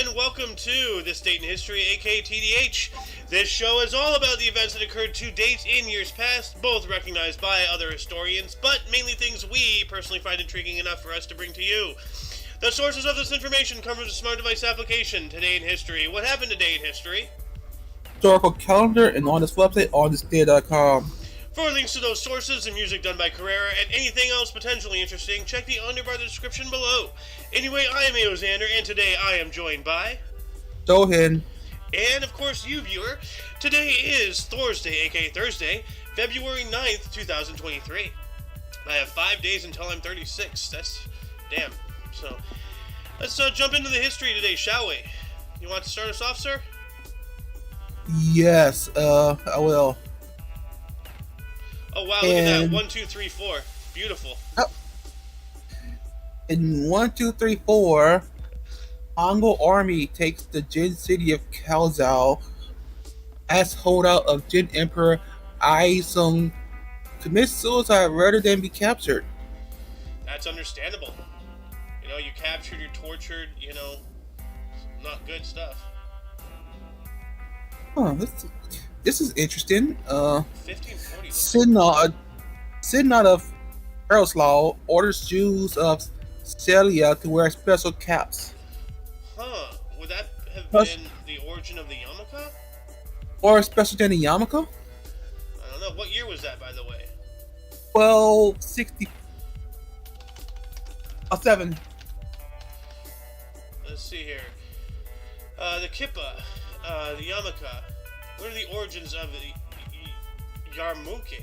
and welcome to This Date in History, aka TDH. This show is all about the events that occurred to date in years past, both recognized by other historians, but mainly things we personally find intriguing enough for us to bring to you. The sources of this information come from the smart device application, Today in History. What happened today in history? Historical calendar and on this website, onthisday.com. For links to those sources and music done by Carrera and anything else potentially interesting, check the underbar description below. Anyway, I am Aoxander, and today I am joined by... Dohin. And, of course, you, viewer. Today is Thursday, aka Thursday, February 9th, 2023. I have 5 days until I'm 36. That's... damn. So, let's jump into the history today, shall we? You want to start us off, sir? Yes, I will. Oh, wow, look at that. 1, 2, 3, 4. Beautiful. In 1, 2, 3, 4, Mongol army takes the Jin city of Kalzao as holdout of Jin Emperor Aizong commits suicide rather than be captured. That's understandable. You know, you captured, you're tortured, you know, not good stuff. Huh, this is interesting. 1540. Synod of Yaroslavl orders Jews of Celia to wear special caps. Huh. Would that have been the origin of the yarmulke? Or special than the yarmulke? I don't know. What year was that, by the way? 1267. Let's see here. The kippa, the yarmulke. What are the origins of the yarmulke?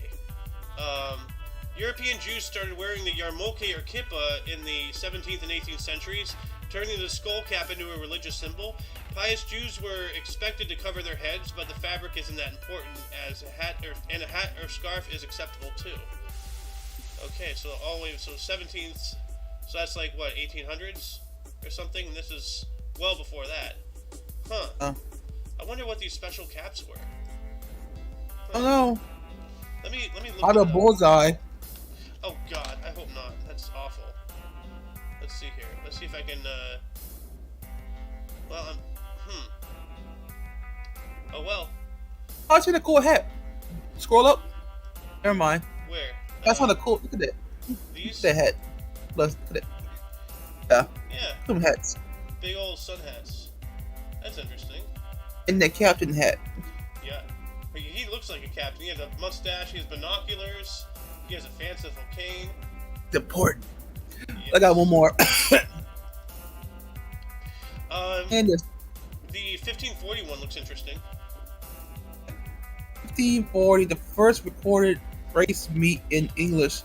European Jews started wearing the yarmulke or kippa in the 17th and 18th centuries, turning the skull cap into a religious symbol. Pious Jews were expected to cover their heads, but the fabric isn't that important, as a hat or scarf is acceptable too. Okay, so all the way, so 17th, so that's like what, 1800s or something? And this is well before that. Huh. I wonder what these special caps were. I don't know. Let me look Out it of up. bullseye. Oh god, I hope not. That's awful. Let's see here. Let's see if I can, well, oh well. Oh, I see the cool hat. Scroll up. Never mind. Where? That's not a cool. Look at that. These? Look at that hat. Look at that. Yeah. Yeah. Some hats. Big old sun hats. That's interesting. And that captain hat. Yeah. He looks like a captain. He has a mustache, he has binoculars, he has a fanciful cane. It's important. Yes. I got one more. And this The 1541 looks interesting. 1540, the first recorded race meet in England.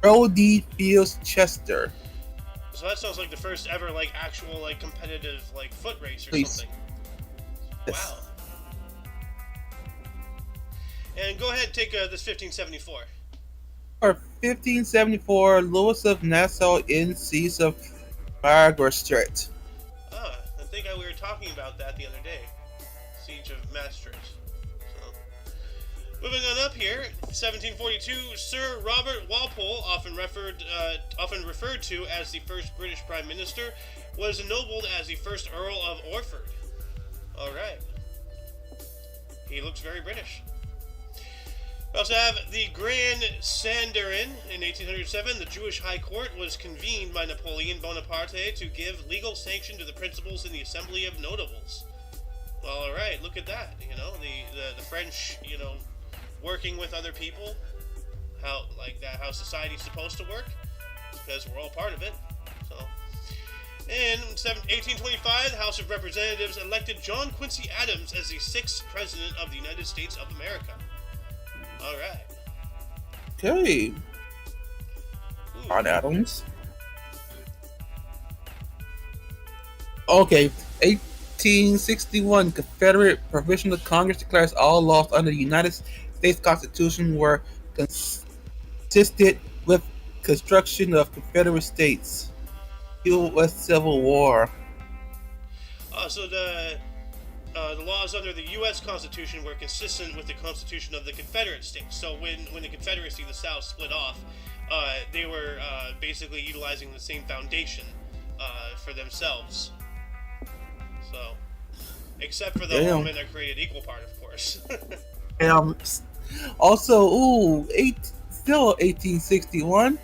Earl D. Fields Chester. So that sounds like the first ever, like, actual, like, competitive, like, foot race or Please. something. Yes. Wow. And go ahead and take this 1574. Or 1574, Louis of Nassau in siege of Margaret. Ah, I think we were talking about that the other day. Siege of Maastricht. So, moving on up here, 1742, Sir Robert Walpole, often referred to as the first British Prime Minister, was ennobled as the first Earl of Orford. Alright. He looks very British. We also have the Grand Sanhedrin in 1807. The Jewish High Court was convened by Napoleon Bonaparte to give legal sanction to the principles in the Assembly of Notables. Well, all right, look at that. You know, the French, you know, working with other people, how society's supposed to work, because we're all part of it. So, in 1825, the House of Representatives elected John Quincy Adams as the 6th President of the United States of America. All right. Okay. Ooh. On Adams. Okay. 1861, Confederate Provisional Congress declares all laws under the United States Constitution were consistent with construction of Confederate states. U.S. Civil War. So the laws under the U.S. Constitution were consistent with the Constitution of the Confederate States. So when the Confederacy, the South, split off, they were basically utilizing the same foundation for themselves. So, except for the Damn. women are created equal part, of course. Um, also, still 1861.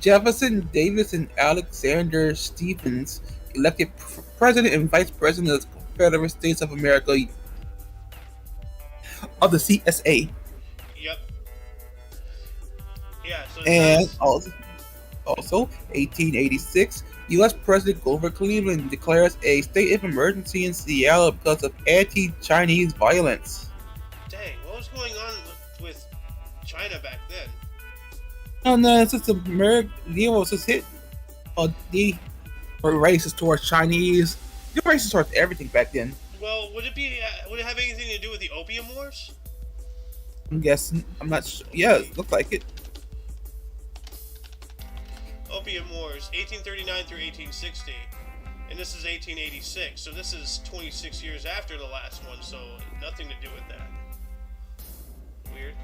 Jefferson Davis and Alexander Stephens elected president and vice president of the Confederate States of America of the CSA. Yep. Yeah. So And that's also 1886, U.S. President Grover Cleveland declares a state of emergency in Seattle because of anti-Chinese violence. dang. What was going on with China back then? And then since America, was just hit, they were racist towards Chinese. They were racist towards everything back then. Well, would it have anything to do with the Opium Wars? I'm guessing. I'm not sure. Yeah, it looks like it. Opium Wars, 1839 through 1860, and this is 1886. So this is 26 years after the last one. So nothing to do with that. Weird.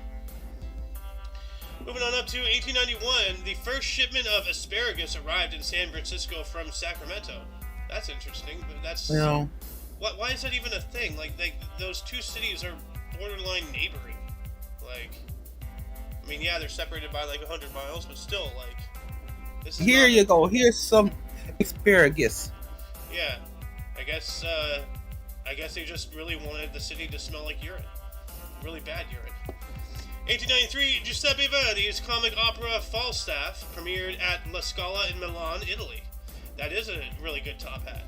Moving on up to 1891, the first shipment of asparagus arrived in San Francisco from Sacramento. That's interesting, but that's why is that even a thing? Like those two cities are borderline neighboring. Like, I mean, yeah, they're separated by like 100 miles, but still, like, this is Here you go. Here's some asparagus. Yeah, I guess they just really wanted the city to smell like urine, really bad urine. 1893, Giuseppe Verdi's comic opera Falstaff premiered at La Scala in Milan, Italy. That is a really good top hat.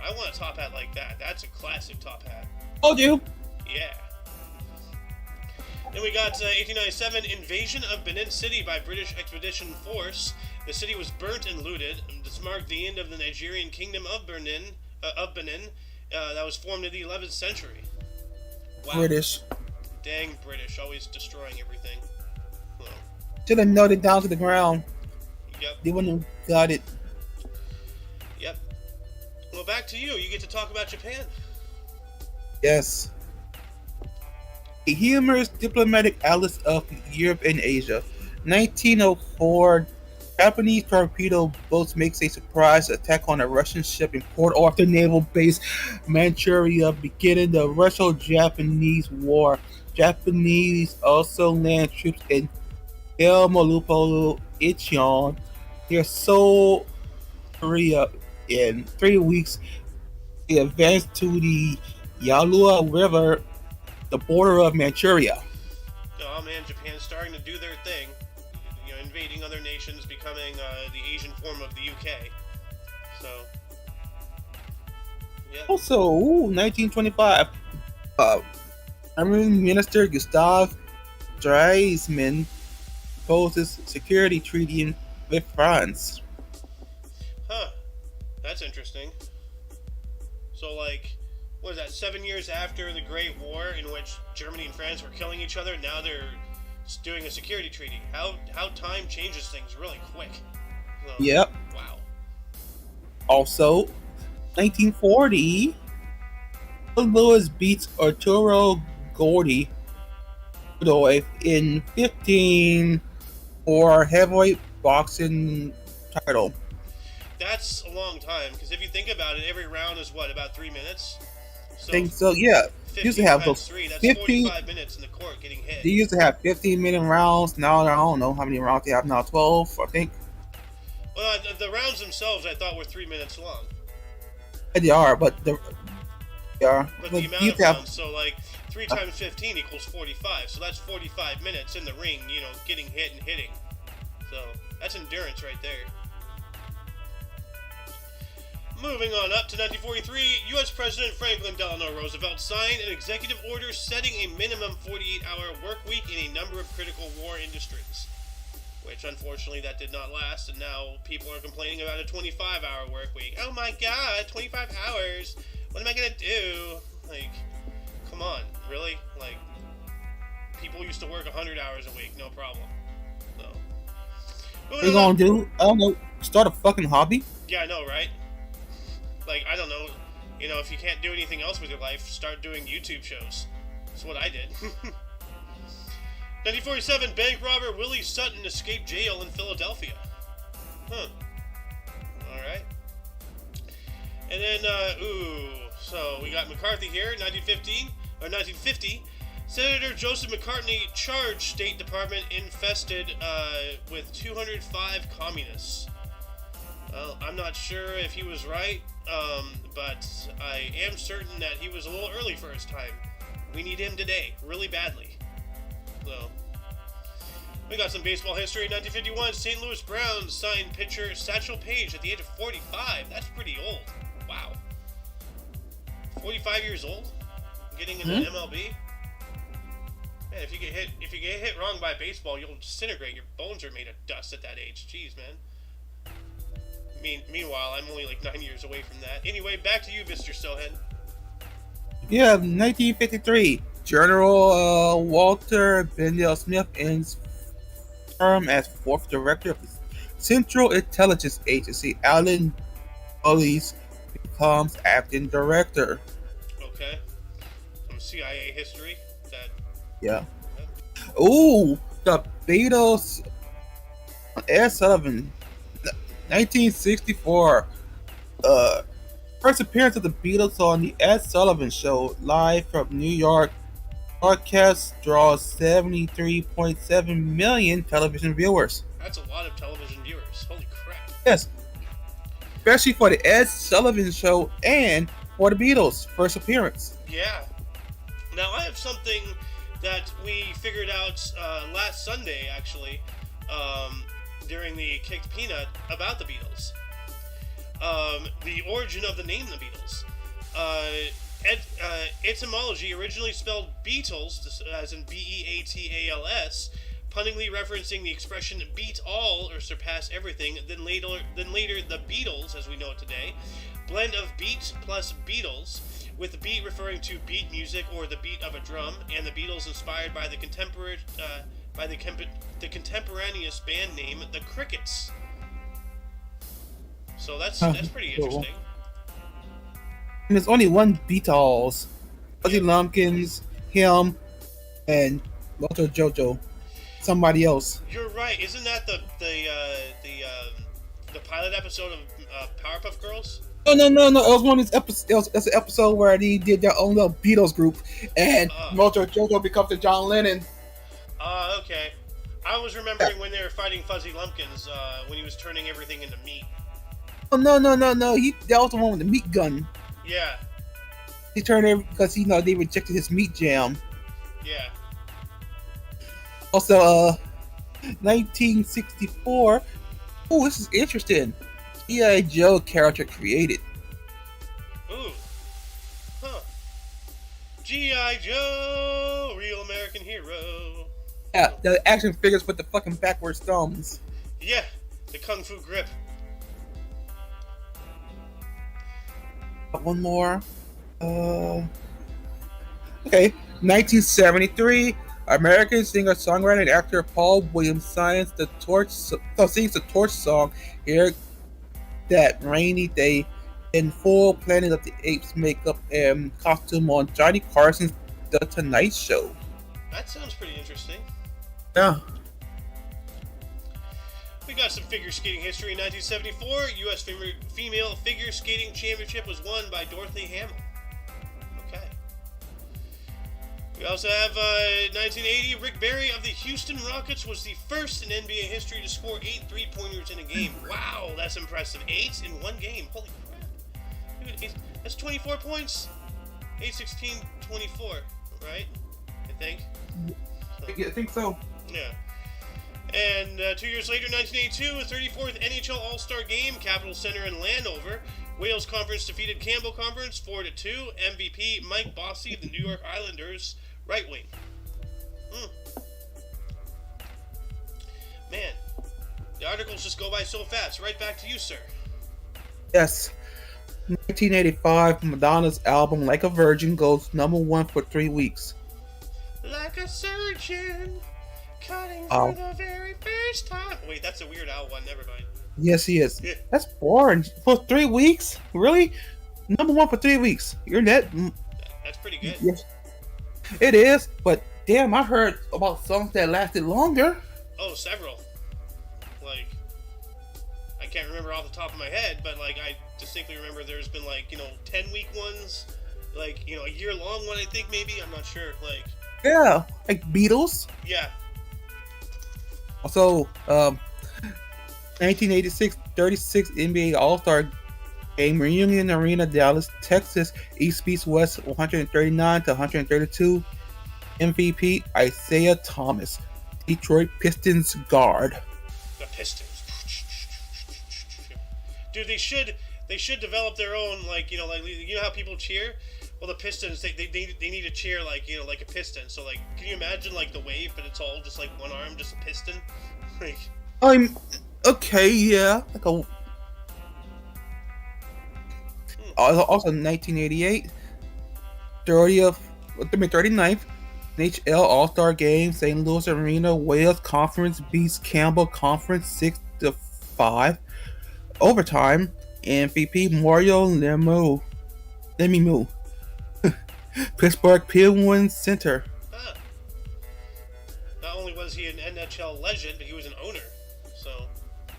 I want a top hat like that. That's a classic top hat. Told you. Yeah. Then we got 1897, invasion of Benin City by British Expedition Force. The city was burnt and looted. This marked the end of the Nigerian kingdom of Benin. That was formed in the 11th century. Wow. British. Dang British, always destroying everything. Well, Should have noted down to the ground. yep. They wouldn't have got it. Yep. Well, back to you. You get to talk about Japan. Yes. A humorous diplomatic atlas of Europe and Asia. 1904, Japanese torpedo boats makes a surprise attack on a Russian ship in Port Arthur naval base, Manchuria, beginning the Russo-Japanese War. Japanese also land troops in Malupolu, Icheon, near Seoul, Korea. In 3 weeks, they advanced to the Yalu River, the border of Manchuria. Oh man, Japan's starting to do their thing. You know, invading other nations, becoming the Asian form of the UK. So, yeah. Also, 1925, Army Minister Gustav Stresemann proposes security treaty with France. Huh. That's interesting. So, like, what is that, 7 years after the Great War, in which Germany and France were killing each other, now they're doing a security treaty. How time changes things really quick. So, Yep. wow. Also, 1940, Lewis beats Arturo Gordy in 15 for heavyweight boxing title. That's a long time, because if you think about it, every round is what, about 3 minutes? So, I think so, yeah. 15 Used to have times those 3, that's 15 45 minutes in the court getting hit. They used to have 15-minute rounds. Now I don't know how many rounds they have now. 12, I think. Well, the rounds themselves I thought were 3 minutes long. They are, but they are. But But the amount you of have rounds, so like 3 times 15 equals 45. So that's 45 minutes in the ring, you know, getting hit and hitting. So that's endurance right there. Moving on up to 1943, U.S. President Franklin Delano Roosevelt signed an executive order setting a minimum 48-hour work week in a number of critical war industries. Which, unfortunately, that did not last, and now people are complaining about a 25-hour work week. Oh my god, 25 hours! What am I gonna do? Like, come on, really? Like, people used to work 100 hours a week, no problem. So, what are you gonna do? I don't know. Start a fucking hobby? Yeah, I know, right? Like, I don't know. You know, if you can't do anything else with your life, start doing YouTube shows. That's what I did. 1947, bank robber Willie Sutton escaped jail in Philadelphia. Huh. And then, so we got McCarthy here, 1950. Senator Joseph McCartney charged State Department infested with 205 communists. Well, I'm not sure if he was right, but I am certain that he was a little early for his time. We need him today, really badly. So, we got some baseball history. 1951, St. Louis Browns signed pitcher Satchel Paige at the age of 45. That's pretty old. Wow. 45 years old? Getting in the MLB? Man, if you get hit wrong by baseball, you'll disintegrate. Your bones are made of dust at that age. Jeez, man. Meanwhile, I'm only like 9 years away from that. Anyway, back to you, Mr. Sohan. Yeah, 1953. General Walter Bendell Smith ends term as fourth director of the Central Intelligence Agency. Alan Dulles becomes acting director. Okay. Some CIA history. Yeah. Ooh, the Beatles. Ed Sullivan, 1964. First appearance of the Beatles on the Ed Sullivan Show, live from New York. Broadcast draws 73.7 million television viewers. That's a lot of television viewers. Holy crap. Yes, especially for the Ed Sullivan Show and for the Beatles' first appearance. Yeah. Now, I have something that we figured out last Sunday, actually, during the Kicked Peanut about the Beatles. The origin of the name The Beatles. Etymology originally spelled Beatles, as in Beatals, punningly referencing the expression beat all or surpass everything, then later the Beatles, as we know it today, blend of beat plus Beatles, with the beat referring to beat music or the beat of a drum, and the Beatles inspired by the contemporaneous band name the Crickets. So that's pretty interesting. And there's only one Beatles. Fuzzy Lumpkins, him, and Moto Jojo. Somebody else. You're right. Isn't that the pilot episode of Powerpuff Girls? No. It was one of these episodes. That's an episode where they did their own little Beatles group, and Moto Jojo becomes the John Lennon. Okay. I was remembering when they were fighting Fuzzy Lumpkins when he was turning everything into meat. Oh, no. That was the one with the meat gun. Yeah. He turned it because they rejected his meat jam. Yeah. Also, 1964. Oh, this is interesting. G.I. Joe character created. Ooh. Huh. G.I. Joe, real American hero. Yeah, the action figures with the fucking backwards thumbs. Yeah, the Kung Fu grip. One more. Okay. 1973. American singer, songwriter, and actor Paul Williams sings the Torch song "Here That Rainy Day" in full Planet of the Apes makeup and costume on Johnny Carson's The Tonight Show. That sounds pretty interesting. Yeah. We got some figure skating history. In 1974, U.S. female figure skating championship was won by Dorothy Hamill. Okay. We also have 1980, Rick Barry of the Houston Rockets was the first in NBA history to score 8 3-pointers in a game. Wow, that's impressive. 8 in one game. Holy crap. Dude, that's 24 points. 8, 16, 24, right? I think. I think so. Yeah. And 2 years later, 1982, a 34th NHL All-Star Game, Capitol Center in Landover. Wales Conference defeated Campbell Conference 4-2. MVP Mike Bossy of the New York Islanders, right wing. Man, the articles just go by so fast. Right back to you, sir. Yes. 1985, Madonna's album "Like a Virgin" goes #1 for 3 weeks. Like a surgeon, cutting for the very first time. Wait, that's a Weird Al one. Never mind. Yes, he is. Yeah. That's boring. For 3 weeks? Really? #1 for 3 weeks. You're net. That's pretty good. Yes. It is, but damn, I heard about songs that lasted longer. Oh, several. Like, I can't remember off the top of my head, but like I distinctly remember there's been like 10-week ones, like a year long one. I think maybe I'm not sure. Like Yeah, like Beatles. yeah, Also, 1986 36 NBA All-Star Game Reunion Arena, Dallas, Texas. East beats West 139 to 132. MVP Isaiah Thomas, Detroit Pistons guard. the Pistons. Dude, they should develop their own like how people cheer. Well, the Pistons they need to cheer like a piston. So like, can you imagine like the wave, but it's all just like one arm, just a piston, like. I'm okay, yeah. Like a also 1988, 39th NHL All-Star Game, St. Louis Arena, Wales Conference beats Campbell Conference 6-5. Overtime, MVP Mario Lemieux. Pittsburgh Penguins center. Huh. Not only was he an NHL legend, but he was an owner. So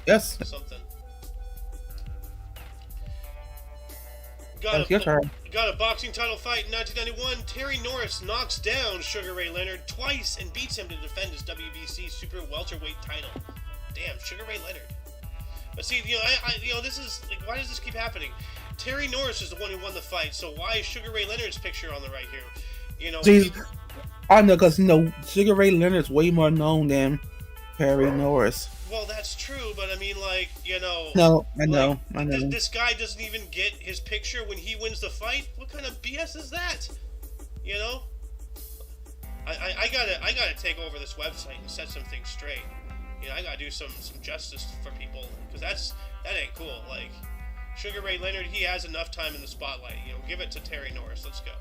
Yes. something. That's your turn. Got a boxing title fight in 1991. Terry Norris knocks down Sugar Ray Leonard twice and beats him to defend his WBC super welterweight title. Damn, Sugar Ray Leonard. But see, this is like, why does this keep happening? Terry Norris is the one who won the fight, so why is Sugar Ray Leonard's picture on the right here? See, I know, because Sugar Ray Leonard's way more known than Terry Norris. Well, that's true, but I mean, like, No, I know. This guy doesn't even get his picture when he wins the fight. What kind of BS is that? I gotta take over this website and set some things straight. I gotta do some justice for people, because that ain't cool. Like, Sugar Ray Leonard, he has enough time in the spotlight. Give it to Terry Norris. Let's go.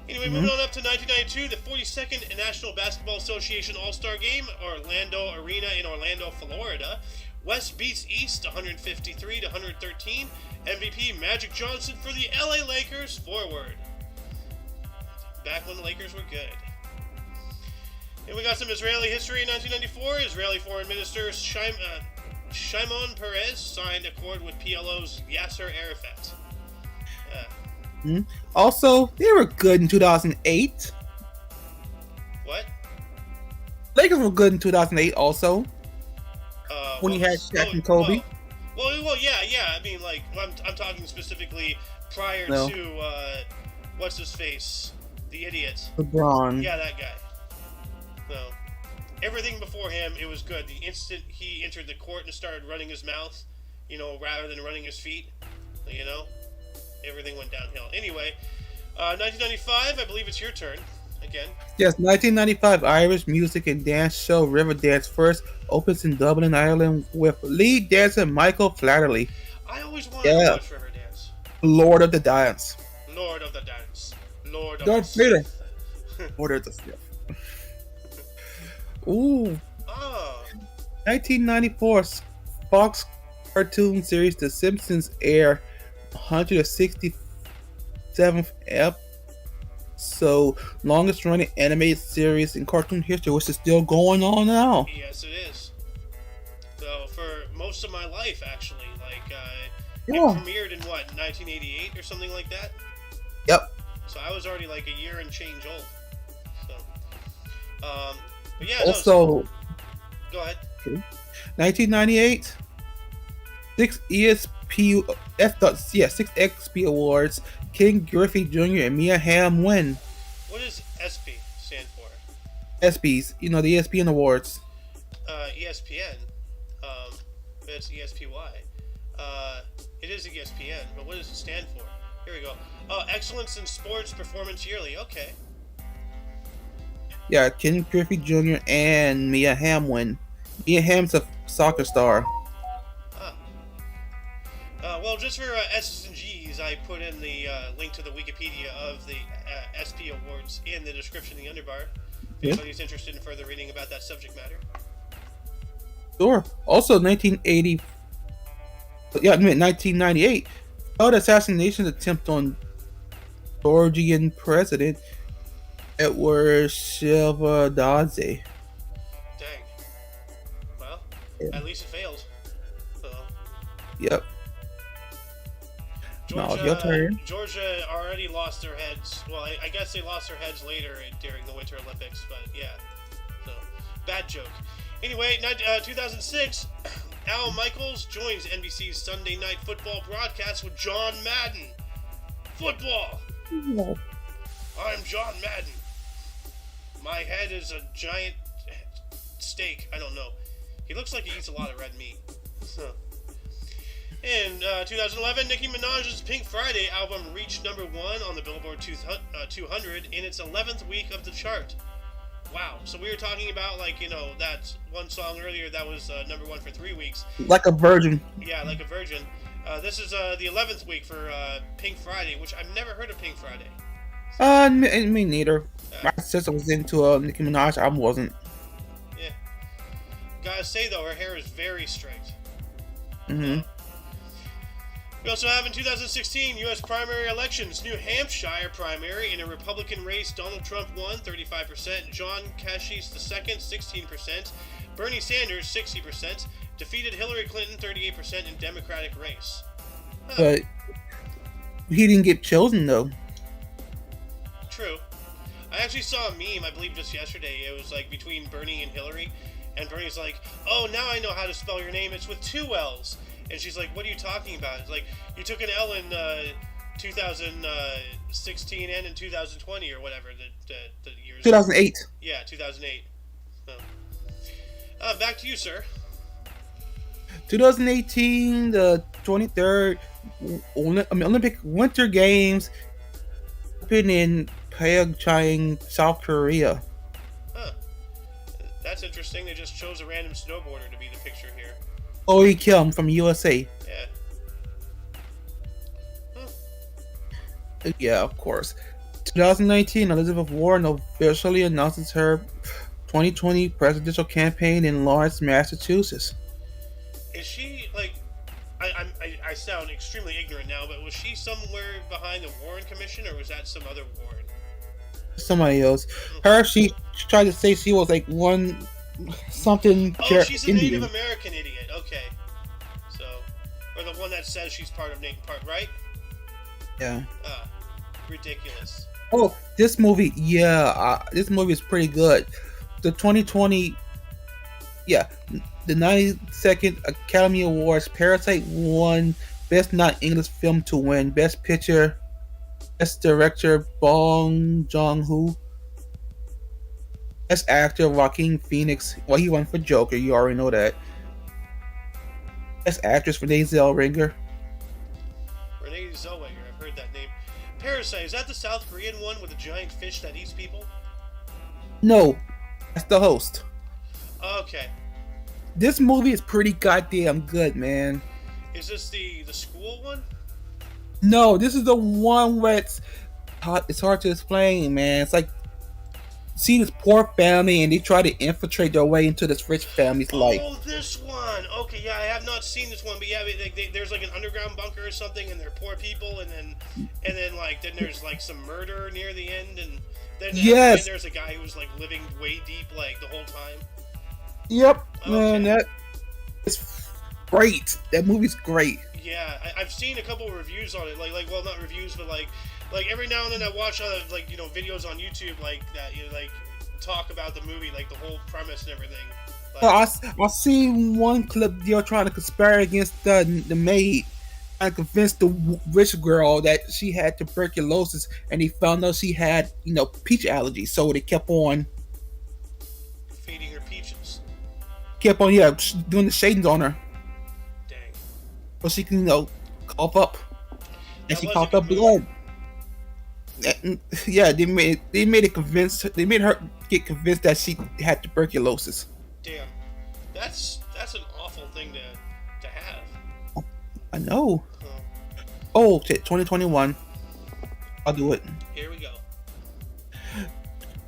Anyway, moving on up to 1992, the 42nd National Basketball Association All-Star Game, Orlando Arena in Orlando, Florida. West beats East 153 to 113. MVP Magic Johnson for the LA Lakers forward. Back when the Lakers were good. And we got some Israeli history in 1994. Israeli Foreign Minister Shimon Peres signed accord with PLO's Yasser Arafat. Also, they were good in 2008. What? Lakers were good in 2008 also. When you had Shaq and Kobe. Well, yeah. I mean, like, I'm talking specifically prior to, what's his face? The idiot. LeBron. Yeah, that guy. No. Everything before him, it was good. The instant he entered the court and started running his mouth, rather than running his feet, everything went downhill. Anyway, 1995, I believe it's your turn again. Yes, 1995 Irish music and dance show Riverdance first opens in Dublin, Ireland with lead dancer Michael Flaherty. I always wanted to watch Riverdance. Lord of the Dance. Lord of the Dance. Lord of Darth the Vader. Sith. Order of the Sith. Ooh. Oh. 1994 Fox cartoon series The Simpsons air 167th episode, longest running animated series in cartoon history, which is still going on now. Yes, it is. So for most of my life, actually, like it Yeah. premiered in what, 1988 or something like that. Yep. So I was already like a year and change old. So, but yeah. Also, go ahead. 1998, 6 XP awards. King Griffey Jr. and Mia Hamm win. What does SP stand for? ESPYs, the ESPN awards. ESPN. But it's ESPY. It is ESPN, but what does it stand for? Here we go. Oh, Excellence in Sports Performance Yearly. Okay. Yeah, King Griffey Jr. and Mia Hamm win. Mia Hamm's a soccer star. Well, just for S's and G's, I put in the link to the Wikipedia of the SP Awards in the description in the underbar. If anybody's interested in further reading about that subject matter. Sure. Also, 1998, failed assassination attempt on Georgian President Edward Shevardnadze. Dang. Well, at least it failed. So. Yep. No, your turn. Georgia already lost their heads. Well, I guess they lost their heads later during the Winter Olympics, but yeah. So, bad joke. Anyway, 2006, Al Michaels joins NBC's Sunday Night Football broadcast with John Madden. Football! No. I'm John Madden. My head is a giant steak. I don't know. He looks like he eats a lot of red meat. In 2011, Nicki Minaj's Pink Friday album reached #1 on the Billboard 200 in its 11th week of the chart. Wow. So we were talking about, that one song earlier that was #1 for 3 weeks. Like a virgin. Yeah, like a virgin. This is the 11th week for Pink Friday, which I've never heard of Pink Friday. Me neither. My sister was into Nicki Minaj. I wasn't. Yeah. Gotta say, though, her hair is very straight. Mm-hmm. We also have in 2016 U.S. primary elections. New Hampshire primary in a Republican race. Donald Trump won 35%. John Kasich II 16%. Bernie Sanders 60%. Defeated Hillary Clinton 38% in Democratic race. Huh. But he didn't get chosen though. True. I actually saw a meme, I believe just yesterday. It was like between Bernie and Hillary. And Bernie's like, oh, now I know how to spell your name. It's with 2 L's. And she's like, what are you talking about? It's like, you took an L in 2016 and in 2020 or whatever. The years. 2008. Yeah, 2008. Back to you, sir. 2018, the 23rd Olympic Winter Games happened in Pyeongchang, South Korea. Huh. That's interesting. They just chose a random snowboarder to be the picture here. Chloe Kim from USA. Yeah. Huh. Yeah, of course. 2019, Elizabeth Warren officially announces her 2020 presidential campaign in Lawrence, Massachusetts. Is she, like, I sound extremely ignorant now, but was she somewhere behind the Warren Commission, or was that some other Warren? Somebody else. Her, she tried to say she was like something. Oh, she's a Indian. Native American idiot. Okay. So, or the one that says she's part of Native part, right? Yeah. Ridiculous. Oh, this movie, yeah, this movie is pretty good. The 2020, yeah, the 92nd Academy Awards, Parasite won Best Non-English Film to win Best Picture, Best Director Bong Joon-ho, Best Actor Joaquin Phoenix. Well, he won for Joker. You already know that. Best Actress Renee Zellweger. Renee Zellweger, I've heard that name. Parasite, is that the South Korean one with the giant fish that eats people? No, that's the host. Okay. This movie is pretty goddamn good, man. Is this the school one? No, this is the one where it's hard to explain, man. It's like, see this poor family and they try to infiltrate their way into this rich family's life. Oh, this one. Okay, yeah, I have not seen this one, but yeah, there's like an underground bunker or something, and they're poor people, and then there's like some murder near the end, and then yes, there's a guy who was like living way deep like the whole time. Yep, okay. Man, that is great. That movie's great. Yeah, I've seen a couple of reviews on it, well, not reviews, but like every now and then I watch videos on YouTube like that, talk about the movie, like the whole premise and everything. I seen one clip they're trying to conspire against the maid and convince the rich girl that she had tuberculosis, and they found out she had peach allergies, so they kept on feeding her peaches. Kept on doing the shadings on her. Dang. So she can cough up, and she coughed up blood. Yeah, they made her get convinced that she had tuberculosis. Damn, that's an awful thing to have. I know. Oh shit, 2021. I'll do it. Here we go.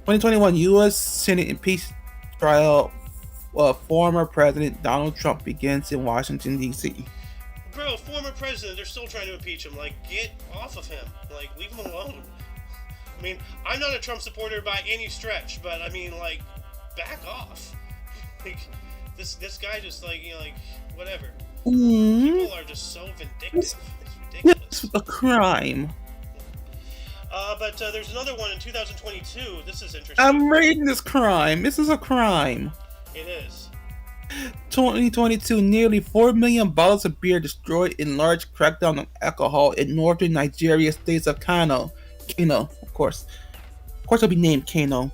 2021 U.S. Senate impeachment trial. Former President Donald Trump begins in Washington D.C. Bro, former president, they're still trying to impeach him. Like, get off of him. Like, leave him alone. I mean, I'm not a Trump supporter by any stretch, but I mean, back off. Like, this guy just whatever. Mm, People are just so this, vindictive. It's this ridiculous. was a crime. But there's another one in 2022. This is interesting. I'm rating this crime. This is a crime. It is. 2022, nearly 4 million bottles of beer destroyed in large crackdown on alcohol in northern Nigeria states of Kano, of course. Of course, it'll be named Kano,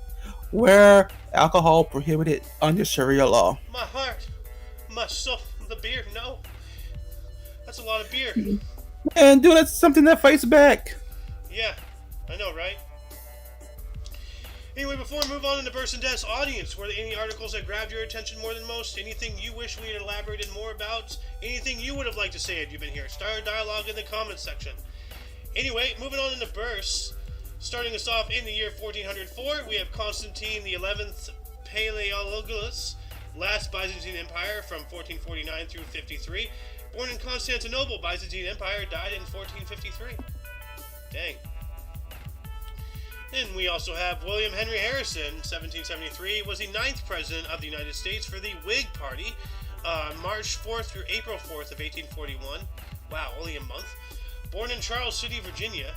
where alcohol prohibited under Sharia law. My heart, my soul, the beer. No, that's a lot of beer. And dude, that's something that fights back. Yeah, I know, right? Anyway, before we move on into Burst and Death's audience, were there any articles that grabbed your attention more than most? Anything you wish we had elaborated more about? Anything you would have liked to say had you been here? Start a dialogue in the comments section. Anyway, moving on into Burst. Starting us off in the year 1404, we have Constantine the 11th Palaeologus, last Byzantine Empire from 1449 through 53. Born in Constantinople, Byzantine Empire, died in 1453. Dang. Then we also have William Henry Harrison, 1773, was the 9th President of the United States for the Whig Party, March 4th through April 4th of 1841. Wow, only a month. Born in Charles City, Virginia.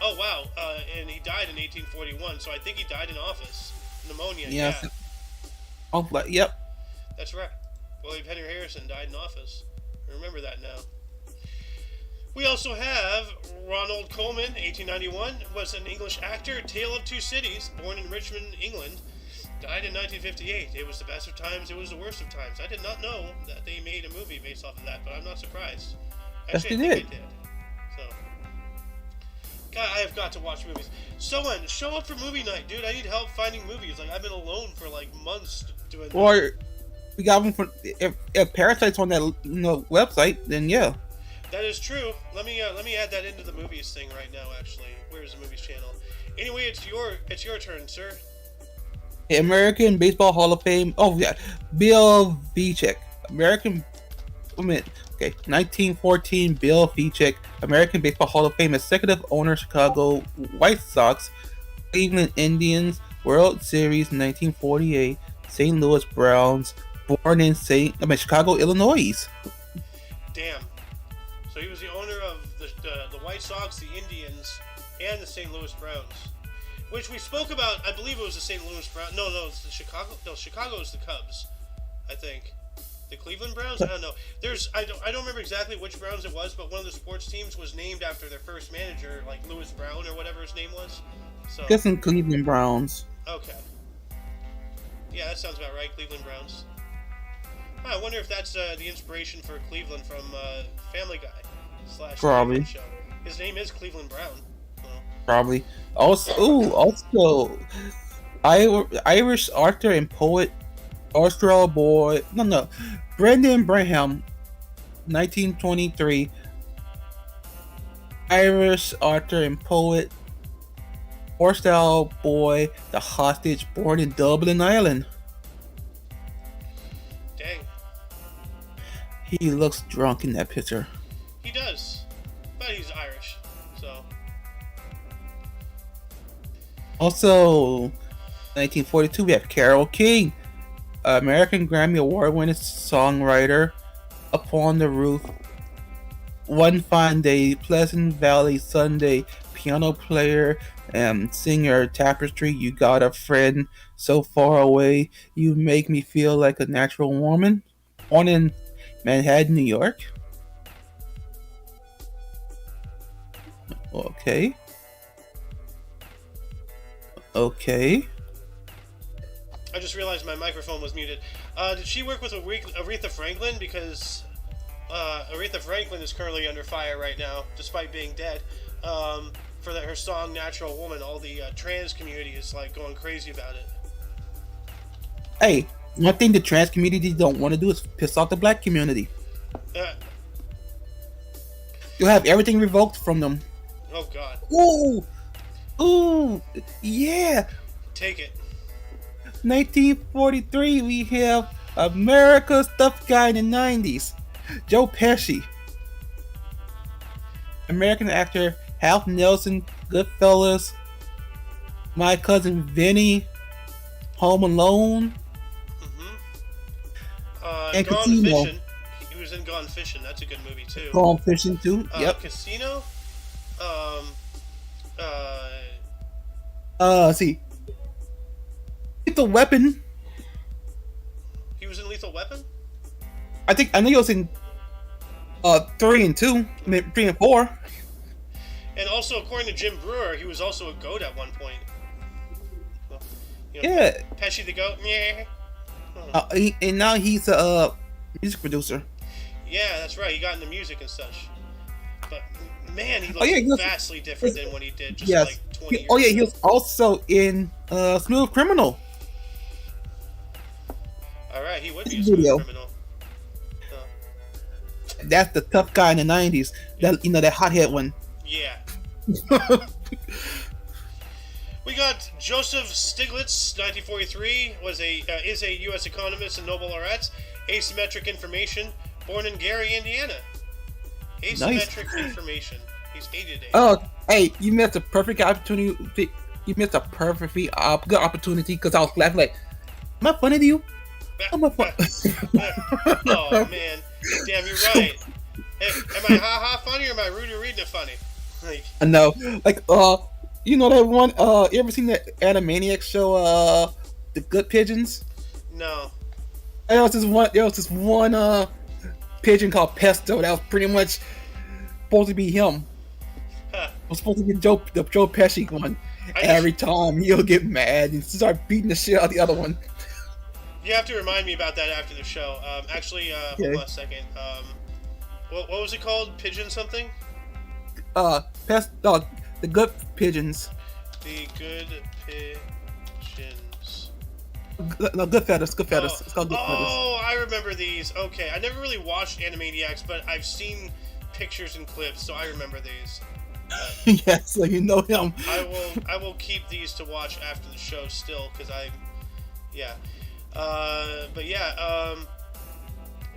Oh, wow, and he died in 1841, so I think he died in office. Pneumonia, yeah. Oh, yep. That's right. William Henry Harrison died in office. I remember that now. We also have Ronald Colman, 1891, was an English actor, Tale of Two Cities, born in Richmond, England, died in 1958. It was the best of times, it was the worst of times. I did not know that they made a movie based off of that, but I'm not surprised. Actually, Yes, I they think did. they did. So, God, I have got to watch movies. Someone, show up for movie night, dude. I need help finding movies. Like, I've been alone for, like, months doing that. Or we got one from if Parasite's on that website, then yeah. That is true. Let me add that into the movies thing right now. Actually, where's the movies channel? Anyway, it's your turn, sir. American Baseball Hall of Fame. Oh yeah, Bill Belichick. American. Okay, 1914. Bill Belichick, American Baseball Hall of Fame, executive owner, Chicago White Sox, Cleveland Indians, World Series 1948, St. Louis Browns. Born in Chicago, Illinois. Damn. So he was the owner of the White Sox, the Indians, and the St. Louis Browns, which we spoke about. I believe it was the St. Louis Browns. No, it's the Chicago. No, Chicago's the Cubs, I think. The Cleveland Browns. I don't know. I don't remember exactly which Browns it was, but one of the sports teams was named after their first manager, like Louis Brown or whatever his name was. So. Guessing Cleveland Browns. Okay. Yeah, that sounds about right. Cleveland Browns. I wonder if that's the inspiration for Cleveland from Family Guy / Probably. Show. His name is Cleveland Brown. So. Probably. Also, Irish author and poet, Brendan Branham, 1923. Irish author and poet, Australian boy, the hostage, born in Dublin, Ireland. Dang. He looks drunk in that picture. He does, but he's Irish, so. Also, 1942, we have Carole King, American Grammy Award-winning songwriter, Upon the Roof, One Fine Day, Pleasant Valley Sunday, piano player and singer, Tapestry, You Got a Friend, So Far Away, You Make Me Feel Like a Natural Woman, born in Manhattan, New York. Okay. I just realized my microphone was muted. Did she work with Aretha Franklin? Because Aretha Franklin is currently under fire right now, despite being dead. For her song "Natural Woman," all the trans community is like going crazy about it. Hey, one thing the trans community don't want to do is piss off the black community. You'll have everything revoked from them. Oh God. Ooh, yeah. Take it. 1943, we have America's Tough Guy in the 90s, Joe Pesci. American actor, Hal Nelson, Goodfellas, My Cousin Vinny, Home Alone, and Gone Casino. Fishing. He was was in Gone Fishing. That's a good movie too. Gone Fishing too. Yep. Casino. Um. Uh. See, Lethal Weapon. He was in Lethal Weapon. I know he was in 3 and 2, 3 and 4. And also, according to Jim Brewer, he was also a goat at one point. Well, Yeah. Pesci the goat. Yeah. And now he's a music producer. Yeah, that's right. He got into music and such. But man, he looks vastly different than what he did just like 20 years ago. He was also in Smooth Criminal. All right, he would be a Smooth Criminal. That's the tough guy in the 90s. That hothead one. Yeah. We got Joseph Stiglitz, 1943, is a U.S. economist and Nobel laureate. Asymmetric information, born in Gary, Indiana. Asymmetric information. He's 88. Oh, hey, you missed a perfect opportunity. You missed a perfectly good opportunity because I was laughing like, am I funny to you? Am I funny? Oh man, damn, you're right. Hey, am I ha funny or am I Rudy Reading funny? Like, I know, like you know that one? You ever seen that Animaniacs show? The Good Pigeons. No. There was this one pigeon called Pesto that was pretty much supposed to be him. Huh. It was supposed to be the Joe Pesci one. Every time he'll get mad and start beating the shit out of the other one. You have to remind me about that after the show. Actually, hold on a second. What was it called? Pigeon something? The Good Pigeons. The Good Pigeons. No, Goodfellas. Goodfellas. It's called Goodfellas. Oh, I remember these. Okay, I never really watched Animaniacs, but I've seen pictures and clips, so I remember these. Yeah, so you know him. I will keep these to watch after the show still, because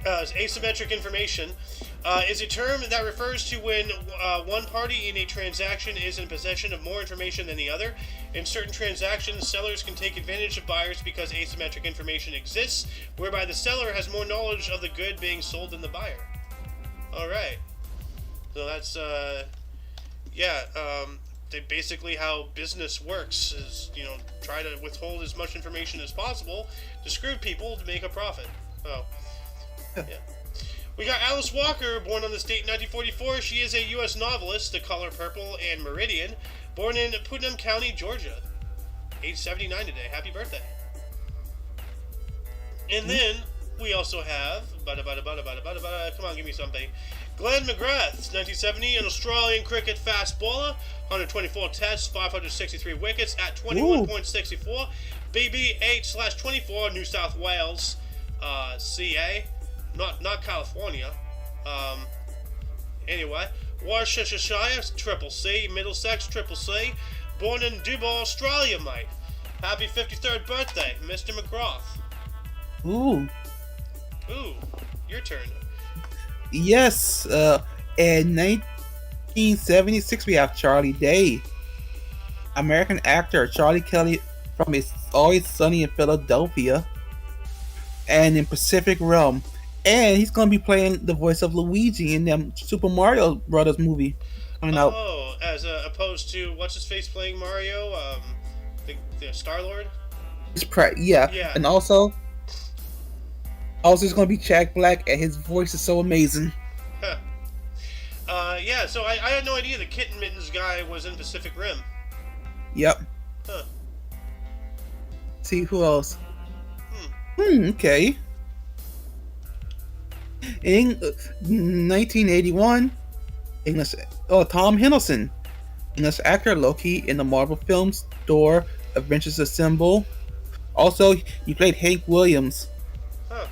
asymmetric information is a term that refers to when one party in a transaction is in possession of more information than the other. In certain transactions, sellers can take advantage of buyers because asymmetric information exists, whereby the seller has more knowledge of the good being sold than the buyer. Alright. So that's, basically how business works is, try to withhold as much information as possible to screw people to make a profit. Oh. Yeah. We got Alice Walker, born on this date in 1944. She is a U.S. novelist, The Color Purple and Meridian, born in Putnam County, Georgia. Age 79 today. Happy birthday. And then we also have, come on, give me something. Glenn McGrath, 1970, an Australian cricket fast bowler, 124 tests, 563 wickets at 21.64, BB 8/24, New South Wales, CA, not California. Anyway, Worcestershire, Triple C, Middlesex, Triple C, born in Dubai, Australia, mate. Happy 53rd birthday, Mr. McGrath. Ooh, your turn. Yes, in 1976 we have Charlie Day, American actor Charlie Kelly from It's Always Sunny in Philadelphia, and in Pacific Realm, and he's gonna be playing the voice of Luigi in the Super Mario Brothers movie coming out. Oh, as opposed to what's his face playing Mario, the Star Lord. Yeah, and also it's gonna be Jack Black, and his voice is so amazing. Huh. So I had no idea the Kitten Mittens guy was in Pacific Rim. Yep. Huh. See who else? Okay. In 1981, Tom Hiddleston, English actor Loki in the Marvel films Thor: Avengers Assemble. Also, he played Hank Williams. Huh.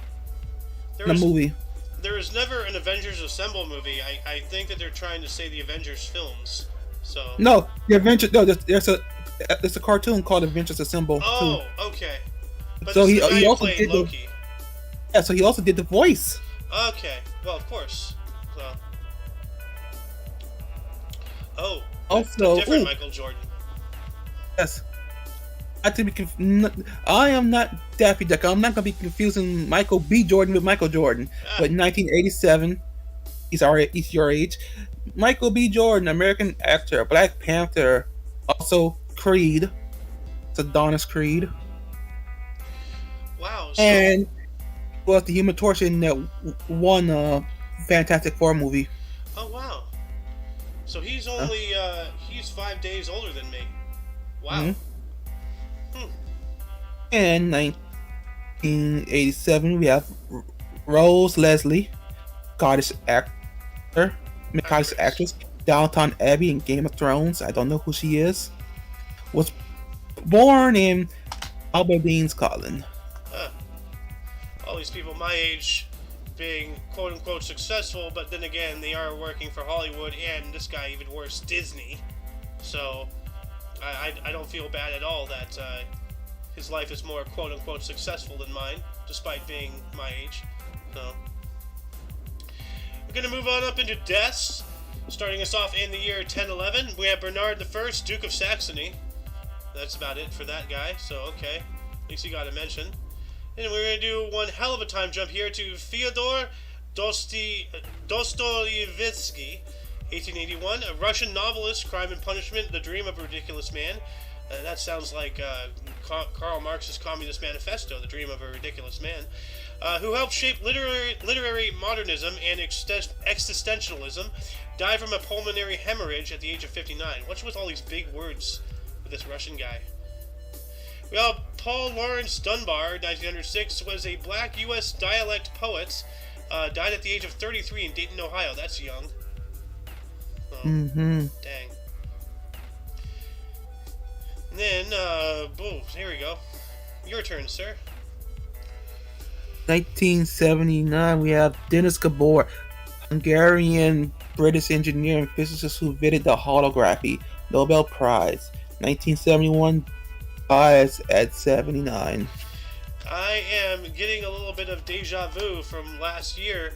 In the movie. There was never an Avengers Assemble movie. I think that they're trying to say the Avengers films. So. No, the Avengers. No, there's a cartoon called Avengers Assemble. Oh, okay. But so he also played did Loki. So he also did the voice. Okay. Well, of course. So. Oh. Also, different Michael Jordan. Yes. Not to be I am not Daffy Duck. I'm not going to be confusing Michael B. Jordan with Michael Jordan. Ah, But in 1987, he's your age. Michael B. Jordan, American actor, Black Panther, also Creed, it's Adonis Creed, wow. So, and was the Human Torch in that one Fantastic Four movie. oh wow. So Uh, he's 5 days older than me. Wow. mhm. Hmm. In 1987, we have Rose Leslie, Scottish actor, Scottish Actress. actress, Downton Abbey in Game of Thrones. I don't know who she is. Was born in Aberdeen, Scotland. Huh. All these people my age being quote unquote successful, but then again, they are working for Hollywood and this guy, even worse, Disney. So I don't feel bad at all that his life is more quote unquote successful than mine, despite being my age. So we're going to move on up into deaths. Starting us off in the year 1011, we have Bernard I, Duke of Saxony. That's about it for that guy, so okay. At least he got a mention. And we're going to do one hell of a time jump here to Fyodor Dostoevsky, 1881, a Russian novelist, Crime and Punishment, The Dream of a Ridiculous Man. That sounds like Karl Marx's Communist Manifesto, The Dream of a Ridiculous Man, who helped shape literary modernism and existentialism, died from a pulmonary hemorrhage at the age of 59. What's with all these big words with this Russian guy? Well, Paul Laurence Dunbar, 1906, was a black U.S. dialect poet. Died at the age of 33 in Dayton, Ohio. That's young. Oh, Mm-hmm. dang. And then, boom, here we go. Your turn, sir. 1979, we have Dennis Gabor, Hungarian British engineer and physicist who invented the holography, Nobel Prize. 1971, dies at 79. I am getting a little bit of deja vu from last year.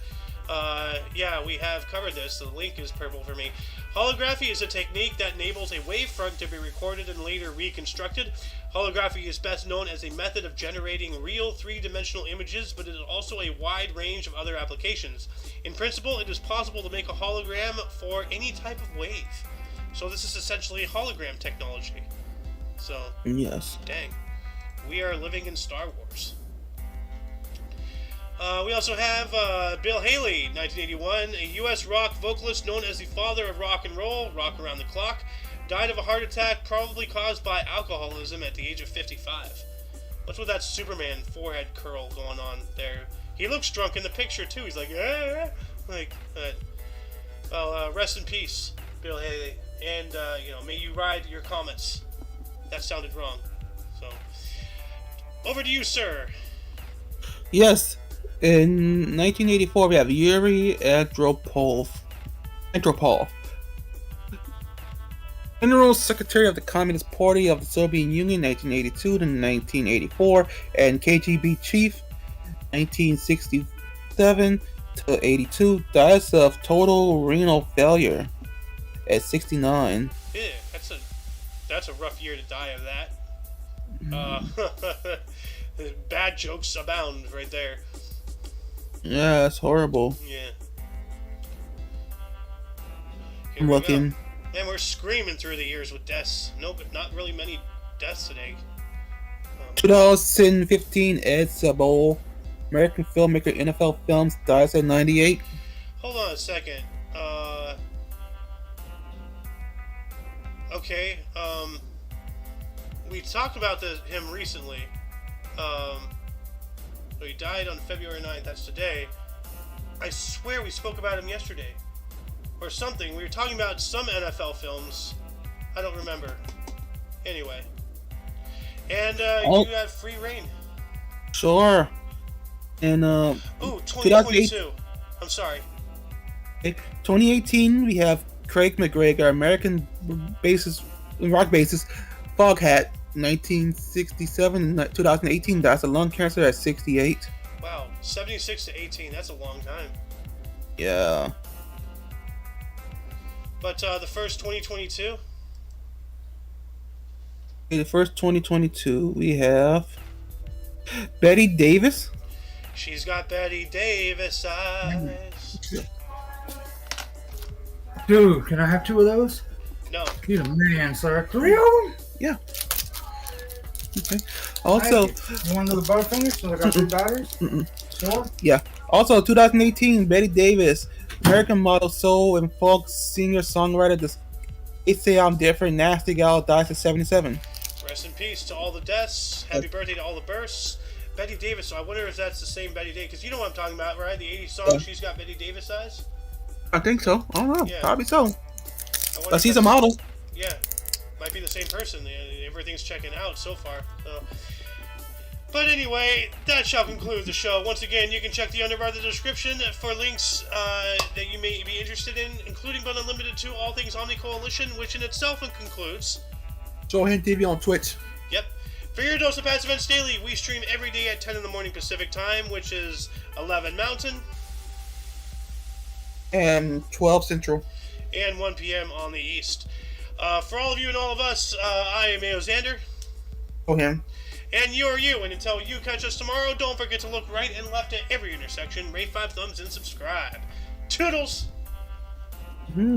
Yeah, we have covered this. The link is purple for me. Holography is a technique that enables a wavefront to be recorded and later reconstructed. Holography is best known as a method of generating real three-dimensional images, but it is also a wide range of other applications. In principle, it is possible to make a hologram for any type of wave. So this is essentially hologram technology. So, Yes. dang. We are living in Star Wars. We also have Bill Haley, 1981, a U.S. rock vocalist known as the father of rock and roll, rock around the clock, died of a heart attack probably caused by alcoholism at the age of 55. What's with that Superman forehead curl going on there? He looks drunk in the picture too. He's like, well, rest in peace, Bill Haley, and may you ride your comets. That sounded wrong. So, over to you, sir. Yes. In 1984, we have Yuri Andropov, General Secretary of the Communist Party of the Soviet Union, 1982 to 1984, and KGB Chief, 1967 to 82, dies of total renal failure at 69. Yeah, that's a rough year to die of that. Bad jokes abound right there. Yeah, that's horrible. Yeah. Here I'm we looking. go. And we're screaming through the years with deaths. No, but not really many deaths today. 2015, Ed Sabol, American filmmaker, NFL Films, dies at 98. Hold on a second. Okay. We talked about him recently. He died on February 9th. That's today. I swear we spoke about him yesterday. Or something. We were talking about some NFL films. I don't remember. Anyway. And you have free reign. Sure. And Ooh, 2022. I'm sorry. 2018, we have Craig McGregor, American rock bassist, Foghat, 1967, 2018, dies of lung cancer at 68. Wow, 76 to 18. That's a long time. Yeah. But the first 2022. Okay, the first 2022, we have Betty Davis. She's got Betty Davis eyes. Dude, can I have two of those? No. He's a man, sir. Three of them? Yeah. Okay. Thank Also, you want another Butterfinger? So I got three batteries? Sure. yeah. Also, 2018, Betty Davis, American model, soul, and folk singer songwriter. They say I'm different. Nasty gal dies at 77. Rest in peace to all the deaths. Happy birthday to all the births. Betty Davis. So I wonder if that's the same Betty Davis, because you know what I'm talking about, right? The '80s song. Yeah. She's got Betty Davis eyes. I think so. I don't know. Yeah. Probably so. I wonder if She's a that's- model. Yeah, might be the same person. Everything's checking out so far. So. But anyway, that shall conclude the show. Once again, you can check the underbar of the description for links that you may be interested in, including but unlimited to all things Omni Coalition, which in itself concludes. Johan TV on Twitch. Yep. For your dose of past events daily, we stream every day at 10 in the morning Pacific time, which is 11 Mountain. And 12 Central. And 1 p.m. on the East. For all of you and all of us, I am Mayo Xander. Johan. And you're you. And until you catch us tomorrow, don't forget to look right and left at every intersection, rate 5 thumbs, and subscribe. Toodles!